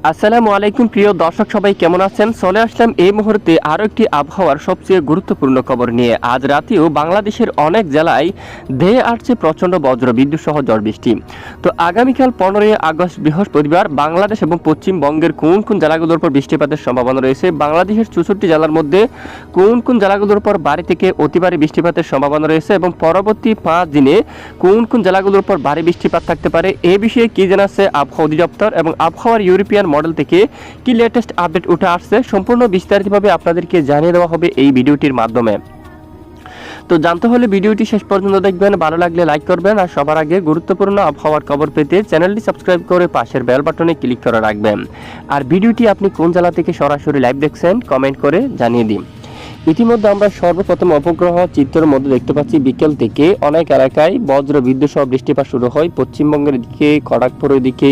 আসসালামু আলাইকুম প্রিয় দর্শক, সবাই কেমন আছেন? চলে আসলাম এই মুহূর্তে আরও একটি আবহাওয়ার সবচেয়ে গুরুত্বপূর্ণ খবর নিয়ে। আজ রাতেও বাংলাদেশের অনেক জেলায় ধেয়ে আসছে প্রচণ্ড বজ্র বিদ্যুৎ সহ ঝড় বৃষ্টি। তো আগামীকাল 15ই আগস্ট বৃহস্পতিবার বাংলাদেশ এবং পশ্চিমবঙ্গের কোন কোন জেলাগুলোর উপর বৃষ্টিপাতের সম্ভাবনা রয়েছে, বাংলাদেশের 64 জেলার মধ্যে কোন কোন জেলাগুলোর উপর ভারী থেকে অতি ভারী বৃষ্টিপাতের সম্ভাবনা রয়েছে এবং পরবর্তী 5 দিনে কোন কোন জেলাগুলোর উপর ভারী বৃষ্টিপাত থাকতে পারে, এ বিষয়ে কি জানাচ্ছে আবহাওয়া অধিদপ্তর এবং আবহাওয়ার ইউরোপিয়ান মডেল থেকে কি লেটেস্ট আপডেট উঠে আসছে, সম্পূর্ণ বিস্তারিতভাবে আপনাদেরকে জানিয়ে দেওয়া হবে এই ভিডিওটির মাধ্যমে। তো জানতে হলে ভিডিওটি শেষ পর্যন্ত দেখবেন, ভালো লাগলে লাইক করবেন আর সবার আগে গুরুত্বপূর্ণ আবহাওয়ার খবর পেতে চ্যানেলটি সাবস্ক্রাইব করে পাশের বেল বাটনে ক্লিক করে রাখবেন। আর ভিডিওটি আপনি কোন জেলা থেকে সরাসরি লাইভ দেখছেন কমেন্ট করে জানিয়ে দিন। ইতিমধ্যে আমরা সর্বপ্রথম উপগ্রহ চিত্রের মধ্যে দেখতে পাচ্ছি বিকেল থেকে অনেক এলাকায় বজ্র বিদ্যুৎ সহ বৃষ্টিপাত শুরু হয়। পশ্চিমবঙ্গের দিকে, খড়গপুরের দিকে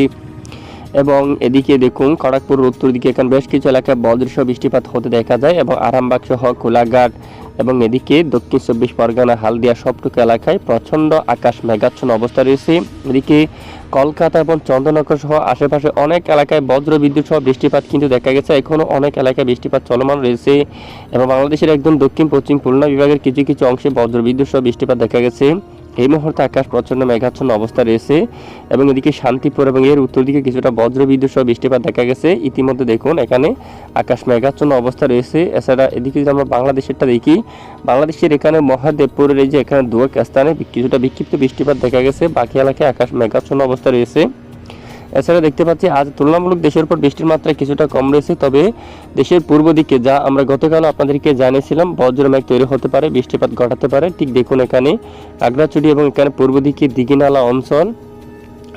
এবং এদিকে দেখুন খড়গপুরের উত্তর দিকে এখানে বেশ কিছু এলাকায় বজ্রসহ বৃষ্টিপাত হতে দেখা যায় এবং আরামবাগ সহ কোলাঘাট এবং এদিকে দক্ষিণ 24 পরগনা, হালদিয়া সবটুকু এলাকায় প্রচণ্ড আকাশ মেঘাচ্ছন্ন অবস্থা রয়েছে। এদিকে কলকাতা এবং চন্দ্রনগর সহ আশেপাশে অনেক এলাকায় বজ্র বিদ্যুৎ সহ বৃষ্টিপাত কিন্তু দেখা গেছে। এখনও অনেক এলাকায় বৃষ্টিপাত চলমান রয়েছে এবং বাংলাদেশের একদম দক্ষিণ পশ্চিম খুলনা বিভাগের কিছু কিছু অংশে বজ্র বিদ্যুৎ সহ বৃষ্টিপাত দেখা গেছে। এই মুহূর্তে আকাশ প্রচণ্ড মেঘাচ্ছন্ন অবস্থা রয়েছে এবং এদিকে শান্তিপুর এবং এর উত্তর দিকে কিছুটা বজ্র বিদ্যুৎ সহ বৃষ্টিপাত দেখা গেছে। ইতিমধ্যে দেখুন এখানে আকাশ মেঘাচ্ছন্ন অবস্থা রয়েছে। এছাড়া এদিকে যদি আমরা বাংলাদেশেরটা দেখি, বাংলাদেশের এখানে মহাদেবপুরের এই যে এখানে দুয়েক স্থানে কিছুটা বিক্ষিপ্ত বৃষ্টিপাত দেখা গেছে, বাকি এলাকায় আকাশ মেঘাচ্ছন্ন অবস্থা রয়েছে। এছাড়া দেখতে পাচ্ছি আজ তুলনামূলক দেশের উপর বৃষ্টির মাত্রা কিছুটা কম রয়েছে, তবে দেশের পূর্ব দিকে যা আমরা গতকাল আপনাদেরকে জানিয়েছিলাম বজ্র মেঘ তৈরি হতে পারে, বৃষ্টিপাত ঘটাতে পারে, ঠিক দেখুন এখানে আগ্রাচুড়ি এবং এখানে পূর্ব দিকে দিঘিনালা অঞ্চল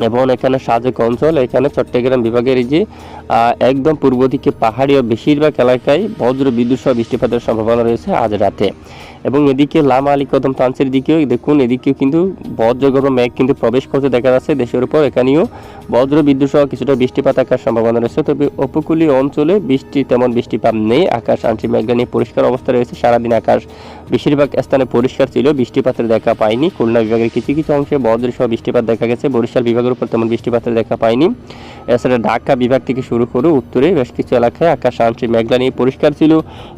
এবং এখানে সাজেক অঞ্চল, এখানে চট্টগ্রাম বিভাগের এই যে একদম পূর্ব দিকে পাহাড়ি ও বেশিরভাগ এলাকায় বজ্র বিদ্যুৎ সহ বৃষ্টিপাতের সম্ভাবনা রয়েছে আজ রাতে। এবং এদিকে লামা আলী কদম তানসের দিকেও দেখুন, এদিকেও কিন্তু বজ্রগর্ভ মেঘ কিন্তু প্রবেশ করতে দেখা যাচ্ছে দেশের উপর। এখানেও বজ্র বিদ্যুৎ সহ কিছুটা বৃষ্টিপাত থাকার সম্ভাবনা রয়েছে, তবে উপকূলীয় অঞ্চলে তেমন বৃষ্টিপাত নেই। আকাশ আংশিক মেঘলা নিয়ে পরিষ্কার অবস্থা রয়েছে। সারাদিন আকাশ বেশিরভাগ স্থানে পরিষ্কার ছিল, বৃষ্টিপাতের দেখা পায়নি। খুলনা বিভাগের কিছু কিছু অংশে বজ্র সহ বৃষ্টিপাত দেখা গেছে, বরিশাল বিভাগের উপর তেমন বৃষ্টিপাতের দেখা পায়নি। এছাড়া ঢাকা বিভাগ থেকে শুরু করে উত্তরে বেশ কিছু এলাকায় আকাশ আংশিক মেঘলা নিয়ে পরিষ্কার ছিল,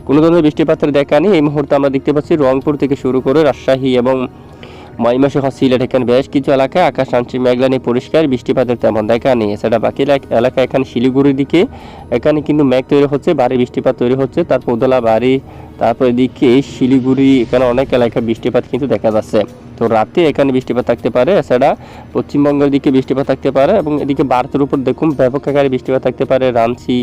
কোনো ধরনের বৃষ্টিপাতের দেখা নেই। এই মুহূর্তে আমরা দেখতে পাচ্ছি রংপুর থেকে শুরু করে রাজশাহী এবং ময়মনসিংহ, সিলেট এখানে বেশ কিছু এলাকায় আকাশ আংশিক মেঘলা নিয়ে পরিষ্কার, বৃষ্টিপাতের তেমন দেখা নেই। এছাড়া বাকি এলাকা এখানে শিলিগুড়ির দিকে এখানে কিন্তু মেঘ তৈরি হচ্ছে, ভারী বৃষ্টিপাত তৈরি হচ্ছে। তারপর উদলা বাড়ি, তারপর এদিকে শিলিগুড়ি এখানে অনেক এলাকায় বৃষ্টিপাত কিন্তু দেখা যাচ্ছে। তো রাতে এখানে বৃষ্টিপাত থাকতে পারে। এছাড়া পশ্চিমবঙ্গের দিকে বৃষ্টিপাত থাকতে পারে এবং এদিকে ভারতের উপর দেখুন ব্যাপক আকারে বৃষ্টিপাত থাকতে পারে। রাঞ্চি,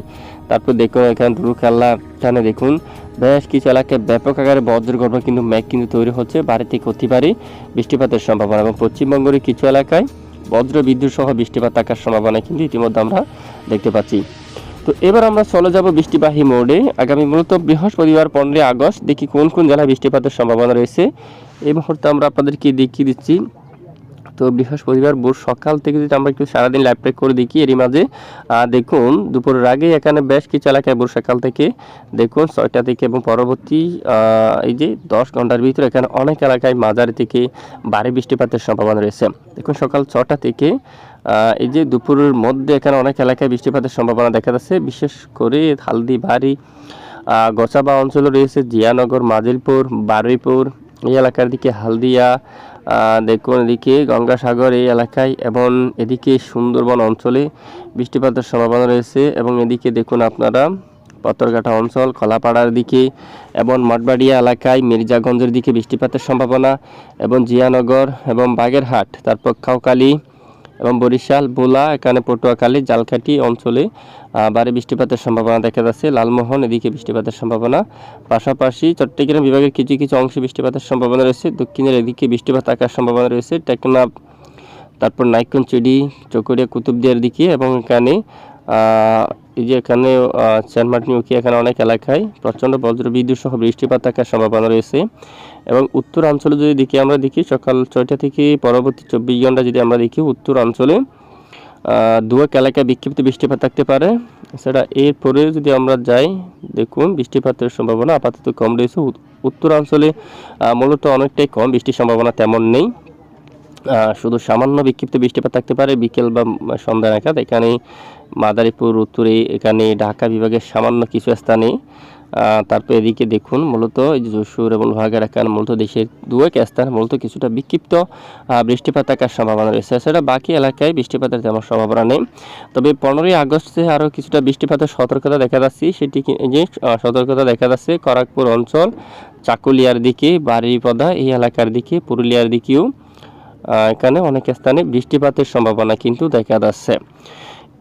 তারপর দেখুন এখানে রুরুকেল্লা, এখানে দেখুন বেশ কিছু এলাকায় ব্যাপক আকারে বজ্রগর্ভ কিন্তু মেঘ কিন্তু তৈরি হচ্ছে, ভারী থেকে অতি ভারী বৃষ্টিপাতের সম্ভাবনা এবং পশ্চিমবঙ্গের কিছু এলাকায় বজ্র বিদ্যুৎ সহ বৃষ্টিপাত থাকার সম্ভাবনা কিন্তু ইতিমধ্যে আমরা দেখতে পাচ্ছি। তো এবার আমরা চলে যাব বৃষ্টিবাহী মোডে। আগামী মূলত বৃহস্পতিবার 15 আগস্ট দেখি কোন কোন জেলায় বৃষ্টিপাতের সম্ভাবনা রয়েছে। এই মুহূর্তে আমরা আপনাদেরকে দেখিয়ে দিচ্ছি। তো বৃহস্পতিবার ভোর সকাল থেকে যদি আমরা একটু সারাদিন লাইভ ট্র্যাক করে দেখি, এরই মাঝে দেখুন দুপুরের আগে এখানে বেশ কিছু এলাকায় ভোর সকাল থেকে দেখুন 6টা থেকে এবং পরবর্তী এই যে 10 ঘন্টার ভিতরে এখানে অনেক এলাকায় মাঝারি থেকে ভারী বৃষ্টিপাতের সম্ভাবনা রয়েছে। দেখুন সকাল 6টা থেকে এই যে দুপুরের মধ্যে এখানে অনেক এলাকায় বৃষ্টিপাতের সম্ভাবনা দেখা যাচ্ছে, বিশেষ করে হালদিবাড়ি, গোসাবা অঞ্চলে রয়েছে, জিয়ানগর, মাজিলপুর, বারুইপুর এই এলাকার দিকে, হালদিয়া দেখুন এদিকে গঙ্গাসাগর এই এলাকায় এবং এদিকে সুন্দরবন অঞ্চলে বৃষ্টিপাতের সম্ভাবনা রয়েছে। এবং এদিকে দেখুন আপনারা পাথরঘাটা অঞ্চল, খলাপাড়ার দিকে এবং মঠবাড়িয়া এলাকায়, মির্জাগঞ্জের দিকে বৃষ্টিপাতের সম্ভাবনা এবং জিয়ানগর এবং বাগেরহাট, তারপর খাউকালি এবং বরিশাল, ভোলা, এখানে পটুয়াখালী, জালকাঠি অঞ্চলে ভারী বৃষ্টিপাতের সম্ভাবনা দেখা যাচ্ছে। লালমোহন এদিকে বৃষ্টিপাতের সম্ভাবনা, পাশাপাশি চট্টগ্রাম বিভাগের কিছু কিছু অংশে বৃষ্টিপাতের সম্ভাবনা রয়েছে। দক্ষিণের এদিকে বৃষ্টিপাত থাকার সম্ভাবনা রয়েছে টেকনাফ, তারপর নাইকুঞ্চিড়ি, চকরিয়া, কুতুবদিয়ার দিকে এবং এখানে এই যে এখানে চানমাটনিমুখী এখানে অনেক এলাকায় প্রচণ্ড বজ্র বিদ্যুৎ সহ বৃষ্টিপাত থাকার সম্ভাবনা রয়েছে। এবং উত্তরাঞ্চলে যদি দেখি আমরা দেখি সকাল 6টা থেকে পরবর্তী 24 ঘন্টা যদি আমরা দেখি উত্তরাঞ্চলে দুয়েক এলাকায় বিক্ষিপ্ত বৃষ্টিপাত থাকতে পারে। এছাড়া এরপরে যদি আমরা যাই দেখুন বৃষ্টিপাতের সম্ভাবনা আপাতত কম রয়েছে। উত্তরাঞ্চলে মূলত অনেকটাই কম, বৃষ্টির সম্ভাবনা তেমন নেই। শুধু সামান্য বিক্ষিপ্ত বৃষ্টিপাত থাকতে পারে বিকেল বা সন্ধ্যা নাগাদ। এখানে মাদারীপুর, উত্তরে, এখানে ঢাকা বিভাগের সামান্য কিছু স্থানে। তারপর এদিকে দেখুন মূলত এই যে যশোর এবং লোহাগাড়া এখানে মূলত দেশের দু-এক স্থান মূলত কিছুটা বিক্ষিপ্ত বৃষ্টিপাত থাকার সম্ভাবনা রয়েছে। এছাড়া বাকি এলাকায় বৃষ্টিপাতের তেমন সম্ভাবনা নেই। তবে 15ই আগস্টে আরও কিছুটা বৃষ্টিপাতের সতর্কতা দেখা যাচ্ছে। সেটি যে সতর্কতা দেখা যাচ্ছে খড়গপুর অঞ্চল, চাকুলিয়ার দিকে, বাড়িপদা এই এলাকার দিকে, পুরুলিয়ার দিকেও এখানে অনেক স্থানে বৃষ্টিপাতের সম্ভাবনা কিন্তু দেখা যাচ্ছে।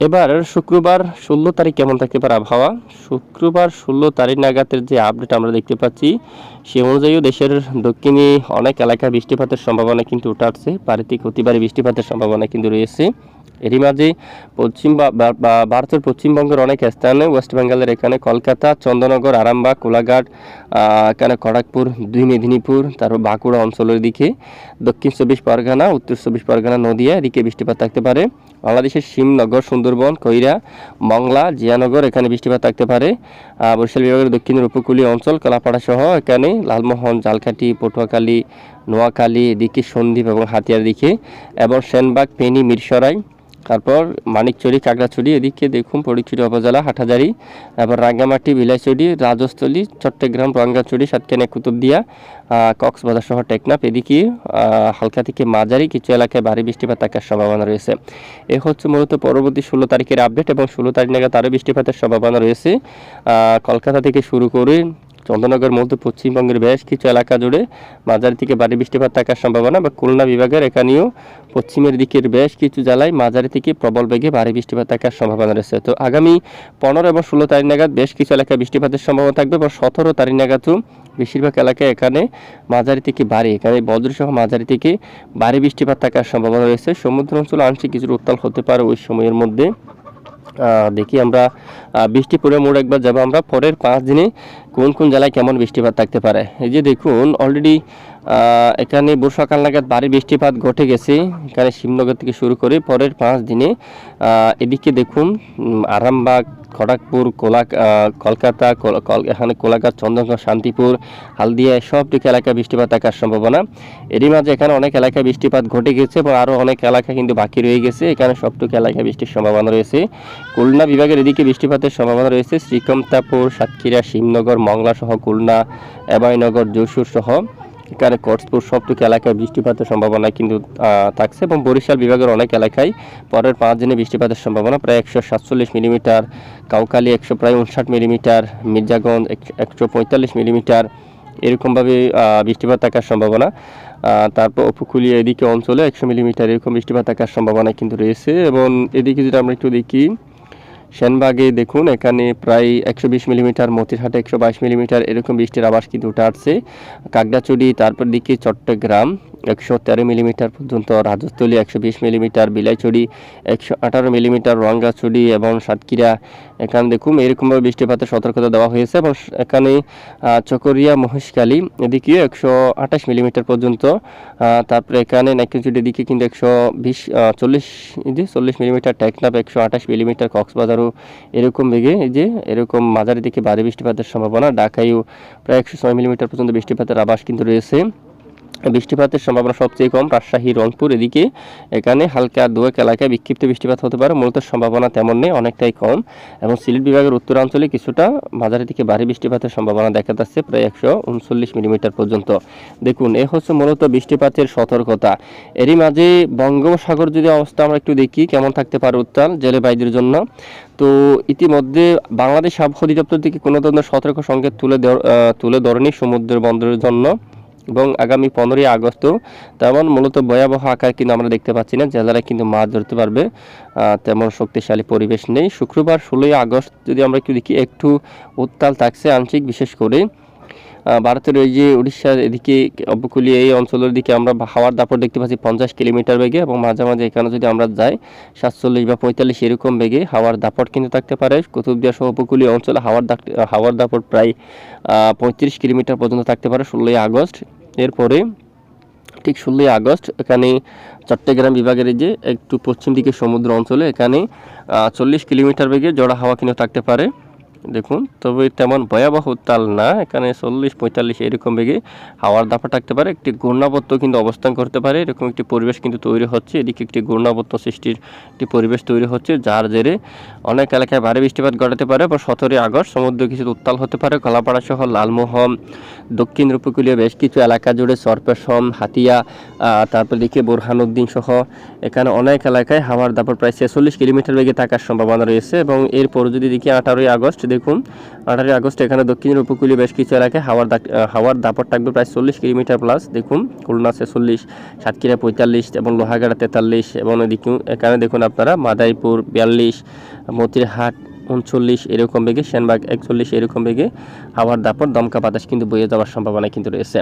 এবার শুক্রবার 16 তারিখ কেমন থাকতে পারে আবহাওয়া? শুক্রবার 16 তারিখ নাগাদের যে আপডেট আমরা দেখতে পাচ্ছি সে অনুযায়ীও দেশের দক্ষিণে অনেক এলাকায় বৃষ্টিপাতের সম্ভাবনা কিন্তু উঠে আসছে। পারিতিক অতিবারে বৃষ্টিপাতের সম্ভাবনা কিন্তু রয়েছে। এরই মাঝে ভারতের পশ্চিমবঙ্গের অনেক স্থানে, ওয়েস্ট বেঙ্গলের এখানে কলকাতা, চন্দ্রনগর, আরামবাগ, কোলাঘাট, এখানে খড়গপুর, 2 মেদিনীপুর, তারপর বাঁকুড়া অঞ্চলের দিকে, দক্ষিণ 24 পরগনা, উত্তর 24 পরগনা, নদিয়া এদিকে বৃষ্টিপাত থাকতে পারে। বাংলাদেশের শিবনগর, সুন্দরবন, কৈরা, মংলা, জিয়ানগর এখানে বৃষ্টিপাত থাকতে পারে। বরিশাল বিভাগের দক্ষিণের উপকূলীয় অঞ্চল, কলাপাড়া সহ এখানে লালমোহন, ঝালকাঠি, পটুয়াখালী, নোয়াখালী এদিকে, সন্দ্বীপ এবং হাতিয়ার দিকে, এবং সেনবাগ, ফেনী, মিরসরাই, তারপর মানিকচুরি, খাগড়াছড়ি এদিকে দেখুন, ফটিকছড়ি উপজেলা, হাটহাজারী, তারপর রাঙ্গামাটি, বিলাইছড়ি, রাজস্থলী, চট্টগ্রাম, রাঙ্গাছড়ি, সাতকানিয়া, কুতুবদিয়া, কক্সবাজার সহ টেকনাফ এদিকে হালকা থেকে মাঝারি কিছু এলাকায় ভারী বৃষ্টিপাত থাকার সম্ভাবনা রয়েছে। এ হচ্ছে মূলত পরবর্তী 16 তারিখের আপডেট, এবং 16 তারিখ নাগাদ আরও বৃষ্টিপাতের সম্ভাবনা রয়েছে। কলকাতা থেকে শুরু করে চন্দ্রনগর মধ্য পশ্চিমবঙ্গের বেশ কিছু এলাকা জুড়ে মাঝারি থেকে ভারী বৃষ্টিপাত থাকার সম্ভাবনা, বা খুলনা বিভাগের এখানেও পশ্চিমের দিকের বেশ কিছু জেলায় মাঝারি থেকে প্রবল বেগে ভারী বৃষ্টিপাত থাকার সম্ভাবনা রয়েছে। তো আগামী 15 এবং 16 তারিখ নাগাদ বেশ কিছু এলাকায় বৃষ্টিপাতের সম্ভাবনা থাকবে, এবং 17 তারিখ নাগাদও বেশিরভাগ এলাকায় এখানে মাঝারি থেকে ভারী, এখানে বজ্রসহ মাঝারি থেকে ভারী বৃষ্টিপাত থাকার সম্ভাবনা রয়েছে। সমুদ্র অঞ্চল আংশিক কিছুটা উত্তাল হতে পারে ওই সময়ের মধ্যে। দেখি আমরা বৃষ্টি পড়ে মোড় একবার যাবো আমরা পরের 5 দিনে কোন কোন জেলায় কেমন বৃষ্টিপাত থাকতে পারে। এই যে দেখুন অলরেডি এখানে বর্ষাকাল নাগাদ ভারী বৃষ্টিপাত ঘটে গেছে এখানে শিবনগর থেকে শুরু করে পরের 5 দিনে। এদিকে দেখুন আরামবাগ, খড়গপুর, কলকাতা, এখানে কোলাঘাট, চন্দ্রনগর, শান্তিপুর, হালদিয়া সবটুকু এলাকায় বৃষ্টিপাত থাকার সম্ভাবনা। এরই মাঝে এখানে অনেক এলাকায় বৃষ্টিপাত ঘটে গেছে, এবং আরও অনেক এলাকা কিন্তু বাকি রয়ে গেছে। এখানে সবটুকু এলাকায় বৃষ্টির সম্ভাবনা রয়েছে। খুলনা বিভাগের এদিকে বৃষ্টিপাতের সম্ভাবনা রয়েছে। শ্রীকমতাপুর, সাতক্ষীরা, শিবনগর, মংলা সহ খুলনা, এবাইনগর, যশোর সহ এখানে কক্সপুর সবটুকু এলাকায় বৃষ্টিপাতের সম্ভাবনা কিন্তু থাকছে, এবং বরিশাল বিভাগের অনেক এলাকায় পরের 5 দিনে বৃষ্টিপাতের সম্ভাবনা প্রায় 147 মিলিমিটার, কাউখালী প্রায় 59 মিলিমিটার, মির্জাগঞ্জ 145 মিলিমিটার এরকমভাবে বৃষ্টিপাত থাকার সম্ভাবনা। তারপর উপকূলীয় এদিকে অঞ্চলে 100 মিলিমিটার এরকম বৃষ্টিপাত থাকার সম্ভাবনা কিন্তু রয়েছে। এবং এদিকে যদি আমরা একটু দেখি সেনবাগে দেখুন এখানে প্রায় 120 মিলিমিটার, মতিরহাটে 122 মিলিমিটার এরকম বৃষ্টির আভাস কিন্তু উঠে আসছে। কাকড়াছড়ি, তারপর দিকে চট্টগ্রাম 113 মিলিমিটার পর্যন্ত, রাজস্থলী 120 মিলিমিটার, বিলাইছড়ি 118 মিলিমিটার, রঙ্গাছড়ি এবং সাতক্ষীরা এখানে দেখুন এরকমভাবে বৃষ্টিপাতের সতর্কতা দেওয়া হয়েছে। এবং এখানে চকরিয়া, মহেশখালী এদিকে 128 মিলিমিটার পর্যন্ত। তারপরে এখানে নাইকেনচুটির দিকে কিন্তু 40 মিলিমিটার, টেকনাফ 128 মিলিমিটার, কক্সবাজারও এরকম বেগে এই যে এরকম মাঝারি থেকে ভারী বৃষ্টিপাতের সম্ভাবনা। ঢাকায়ও প্রায় 106 মিলিমিটার পর্যন্ত বৃষ্টিপাতের আভাস কিন্তু রয়েছে। বৃষ্টিপাতের সম্ভাবনা সবচেয়ে কম রাজশাহী, রংপুর এদিকে এখানে হালকা দু-এক এলাকায় বিক্ষিপ্ত বৃষ্টিপাত হতে পারে, মূলত সম্ভাবনা তেমন নেই, অনেকটাই কম। এবং সিলেট বিভাগের উত্তরাঞ্চলে কিছুটা মাঝারি থেকে ভারী বৃষ্টিপাতের সম্ভাবনা দেখা যাচ্ছে প্রায় 139 মিলিমিটার পর্যন্ত। দেখুন এ হচ্ছে মূলত বৃষ্টিপাতের সতর্কতা। এরই মাঝে বঙ্গোপসাগর যদি অবস্থা আমরা একটু দেখি কেমন থাকতে পারে উত্তাল জেলেবাইদের জন্য। তো ইতিমধ্যে বাংলাদেশ আবহাওয়া অধিদপ্তর থেকে কোনো ধরনের সতর্ক সংকেত তুলে ধরেনি সমুদ্রের বন্দরের জন্য, এবং আগামী 15ই আগস্ট তেমন মূলত ভয়াবহ আকার কিন্তু আমরা দেখতে পাচ্ছি না, জেলেরা কিন্তু মাছ ধরতে পারবে তেমন শক্তিশালী পরিবেশ নেই। শুক্রবার 16ই আগস্ট যদি আমরা একটু দেখি একটু উত্তাল থাকছে আংশিক, বিশেষ করে ভারতের ওই যে উড়িষ্যার এদিকে উপকূলীয় এই অঞ্চলের দিকে আমরা হাওয়ার দাপট দেখতে পাচ্ছি 50 কিলোমিটার বেগে, এবং মাঝে মাঝে এখানে যদি আমরা যাই 47 বা 45 এরকম বেগে হাওয়ার দাপট কিন্তু থাকতে পারে। কুতুবদিয়া সহ উপকূলীয় অঞ্চলে হাওয়ার দাপট প্রায় 35 কিলোমিটার পর্যন্ত থাকতে পারে 16ই আগস্ট। এরপরে ঠিক 16ই আগস্ট এখানে চট্টগ্রাম বিভাগের যে একটু পশ্চিম দিকে সমুদ্র অঞ্চলে এখানে 40 কিলোমিটার বেগে জোড়া হাওয়া কিন্তু থাকতে পারে। দেখুন, তবে তেমন ভয়াবহ উত্তাল না, এখানে 40-45 এরকম বেগে হাওয়ার দাপট থাকতে পারে। একটি ঘূর্ণাবর্ত কিন্তু অবস্থান করতে পারে, এরকম একটি পরিবেশ কিন্তু তৈরি হচ্ছে। এদিকে একটি ঘূর্ণাবর্ত সৃষ্টির একটি পরিবেশ তৈরি হচ্ছে, যার জেরে অনেক এলাকায় ভারী বৃষ্টিপাত ঘটাতে পারে। বা 17 আগস্ট সমুদ্র কিছু উত্তাল হতে পারে। কলাপাড়া সহ লালমোহন, দক্ষিণ উপকূলীয় বেশ কিছু এলাকা জুড়ে সরপেশম, হাতিয়া, তারপর দিকে বোরহানুদ্দিন সহ এখানে অনেক এলাকায় হাওয়ার দাপট প্রায় 46 কিলোমিটার বেগে থাকার সম্ভাবনা রয়েছে। এবং এরপর যদি দেখি 18 আগস্ট, দেখুন 18 আগস্ট এখানে দক্ষিণের উপকূলীয় বেশ কিছু এলাকায় হাওয়ার দাপট থাকবে প্রায় 40 কিলোমিটার প্লাস। দেখুন খুলনা 46, সাতক্ষীরা 45 এবং লোহাগাড়া 43 এবং এখানে দেখুন আপনারা মাদারীপুর 42, মতিরহাট 39 এরকম বেগে, সেনবাগ 41 এরকম বেগে হাওয়ার দাপট, দমকা বাতাস কিন্তু বয়ে যাওয়ার সম্ভাবনা কিন্তু রয়েছে।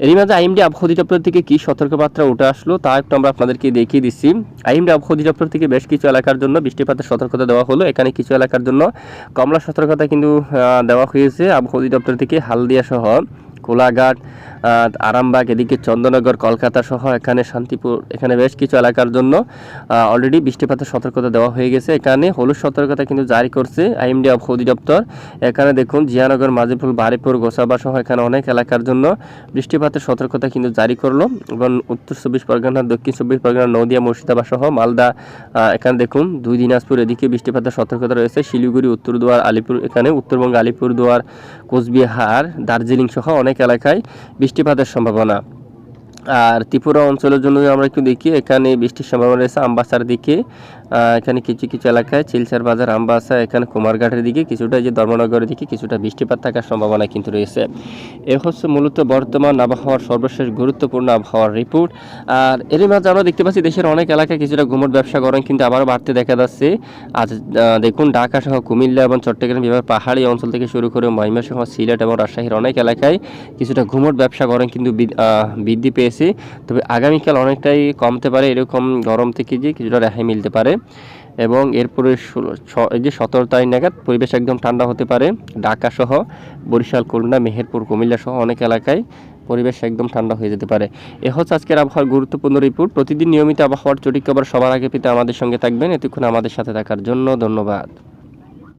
এরই মাঝে আইএমডি আবহাওয়া অধিদপ্তর থেকে কি সতর্কবার্তা উঠে আসলো তা একটু আমরা আপনাদেরকে দেখিয়ে দিচ্ছি। আইএমডি আবহাওয়া অধিদপ্তর থেকে বেশ কিছু এলাকার জন্য বৃষ্টিপাতের সতর্কতা দেওয়া হলো। এখানে কিছু এলাকার জন্য কমলা সতর্কতা কিন্তু দেওয়া হয়েছে আবহাওয়া অধিদপ্তর থেকে। হালদিয়া সহ কোলাঘাট, আরামবাগ, এদিকে চন্দ্রনগর, কলকাতা সহ এখানে শান্তিপুর, এখানে বেশ কিছু এলাকার জন্য অলরেডি বৃষ্টিপাতের সতর্কতা দেওয়া হয়ে গেছে। এখানে হলুদ সতর্কতা কিন্তু জারি করছে আইএমডি আবহাওয়া অধিদপ্তর। এখানে দেখুন জিয়ানগর, মাঝিপুর, বারিপুর, গোসাবা সহ এখানে অনেক এলাকার জন্য বৃষ্টিপাতের সতর্কতা কিন্তু জারি করলো। এবং উত্তর 24 পরগনা, দক্ষিণ 24 পরগনা, নদিয়া, মুর্শিদাবাদ সহ মালদা, এখানে দেখুন 2 দিনাজপুর, এদিকে বৃষ্টিপাতের সতর্কতা রয়েছে। শিলিগুড়ি, উত্তরদুয়ার, আলিপুর, এখানে উত্তরবঙ্গ আলিপুরদুয়ার, কোচবিহার, দার্জিলিং সহ অনেক এলাকায় বৃষ্টিপাতের সম্ভাবনা। আর ত্রিপুরা অঞ্চলের জন্য আমরা একটু দেখি, এখানে বৃষ্টির সম্ভাবনা রয়েছে আমবাসার দিকে, এখানে কিছু কিছু এলাকায় চিলচার বাজার, আমবাসা, এখানে কুমারঘাটের দিকে কিছুটা, যে ধর্মনগরের দিকে কিছুটা বৃষ্টিপাত থাকার সম্ভাবনা কিন্তু রয়েছে। এ হচ্ছে মূলত বর্তমান আবহাওয়ার সর্বশেষ গুরুত্বপূর্ণ আবহাওয়ার রিপোর্ট। আর এরই মাঝে আমরা দেখতে পাচ্ছি দেশের অনেক এলাকায় কিছুটা গুমট ব্যবসা গরম কিন্তু আবারও বাড়তে দেখা যাচ্ছে। আজ দেখুন ঢাকা সহ কুমিল্লা এবং চট্টগ্রাম বিভাগের পাহাড়ি অঞ্চল থেকে শুরু করে ময়মনসিংহ, সিলেট এবং রাজশাহীর অনেক এলাকায় কিছুটা গুমট ব্যবসা গরম কিন্তু বৃদ্ধি পেয়েছে। তবে আগামীকাল অনেকটাই কমতে পারে, এরকম গরম থেকে যে কিছুটা রেহাই মিলতে পারে। এবং এরপরে এই যে 17 তারিখ নাগাদ পরিবেশ একদম ঠান্ডা হতে পারে। ঢাকা সহ বরিশাল, খুলনা, মেহেরপুর, কুমিল্লা সহ অনেক এলাকায় পরিবেশ একদম ঠান্ডা হয়ে যেতে পারে। এ হচ্ছে আজকের আবহাওয়ার গুরুত্বপূর্ণ রিপোর্ট। প্রতিদিন নিয়মিত আবহাওয়ার সঠিক খবর সবার আগে পেতে আমাদের সঙ্গে থাকবেন। এতক্ষণ আমাদের সাথে থাকার জন্য ধন্যবাদ।